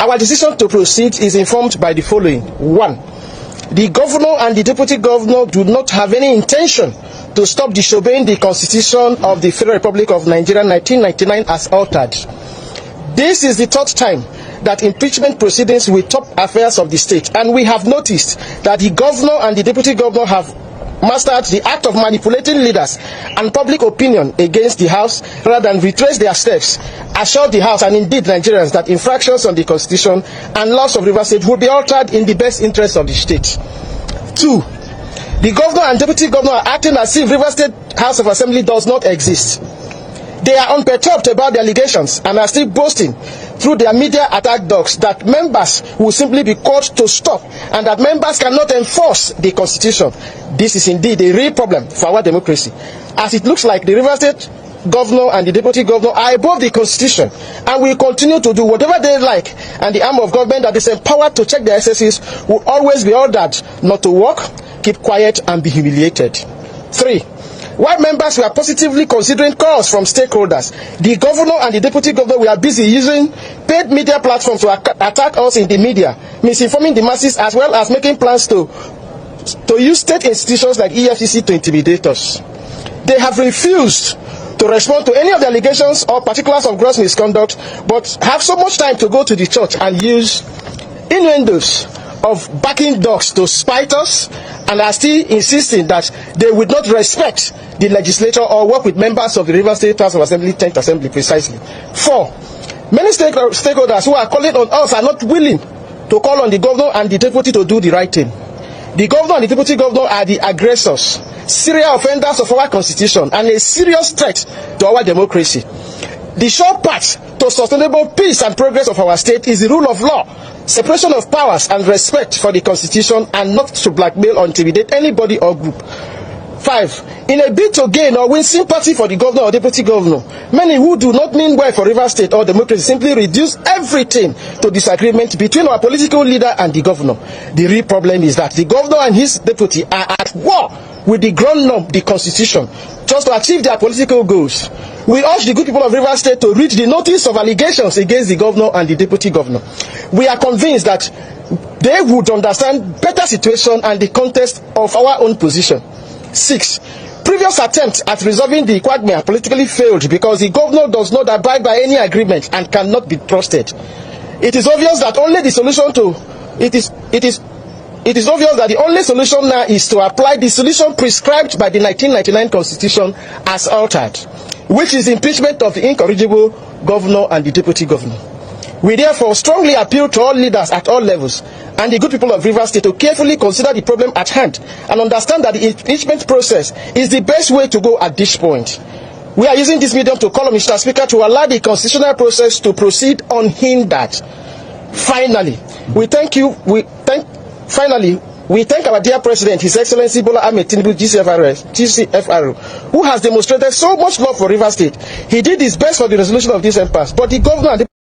Our decision to proceed is informed by the following. 1. The governor and the deputy governor do not have any intention to stop disobeying the Constitution of the Federal Republic of Nigeria 1999 as altered. This is the third time that impeachment proceedings will top affairs of the state, and we have noticed that the governor and the deputy governor have mastered the act of manipulating leaders and public opinion against the House rather than retrace their steps, assure the House and indeed Nigerians that infractions on the Constitution and laws of Rivers State will be altered in the best interest of the state. 2. The governor and deputy governor are acting as if Rivers State House of Assembly does not exist. They are unperturbed about the allegations and are still boasting through their media attack dogs that members will simply be called to stop and that members cannot enforce the Constitution. This is indeed a real problem for our democracy, as it looks like the Rivers State governor and the deputy governor are above the Constitution and will continue to do whatever they like, and the arm of government that is empowered to check their excesses will always be ordered not to work, keep quiet, and be humiliated. 3. While members were positively considering calls from stakeholders, the governor and the deputy governor were busy using paid media platforms to attack us in the media, misinforming the masses, as well as making plans to use state institutions like EFCC to intimidate us. They have refused to respond to any of the allegations or particulars of gross misconduct, but have so much time to go to the church and use innuendos of backing dogs to spite us, and are still insisting that they would not respect the legislature or work with members of the Rivers State House of Assembly, 10th Assembly precisely. 4. Many stakeholders who are calling on us are not willing to call on the governor and the deputy to do the right thing. The governor and the deputy governor are the aggressors, serial offenders of our Constitution, and a serious threat to our democracy. The sure path to sustainable peace and progress of our state is the rule of law, separation of powers, and respect for the Constitution, and not to blackmail or intimidate anybody or group. 5. In a bid to gain or win sympathy for the governor or deputy governor, many who do not mean well for Rivers State or democracy simply reduce everything to disagreement between our political leader and the governor. The real problem is that the governor and his deputy are at war with the ground norm, the Constitution, just to achieve their political goals. We urge the good people of Rivers State to read the notice of allegations against the governor and the deputy governor. We are convinced that they would understand better situation and the context of our own position. 6. Previous attempts at resolving the quagmire politically failed because the governor does not abide by any agreement and cannot be trusted. It is obvious that the only solution now is to apply the solution prescribed by the 1999 Constitution as altered, which is impeachment of the incorrigible governor and the deputy governor. We therefore strongly appeal to all leaders at all levels and the good people of Rivers State to carefully consider the problem at hand and understand that the impeachment process is the best way to go at this point. We are using this medium to call on Mr. Speaker to allow the constitutional process to proceed unhindered. Finally, we thank our dear President, His Excellency Bola Ahmed Tinubu, GCFR, who has demonstrated so much love for Rivers State. He did his best for the resolution of this impasse, but the governor and the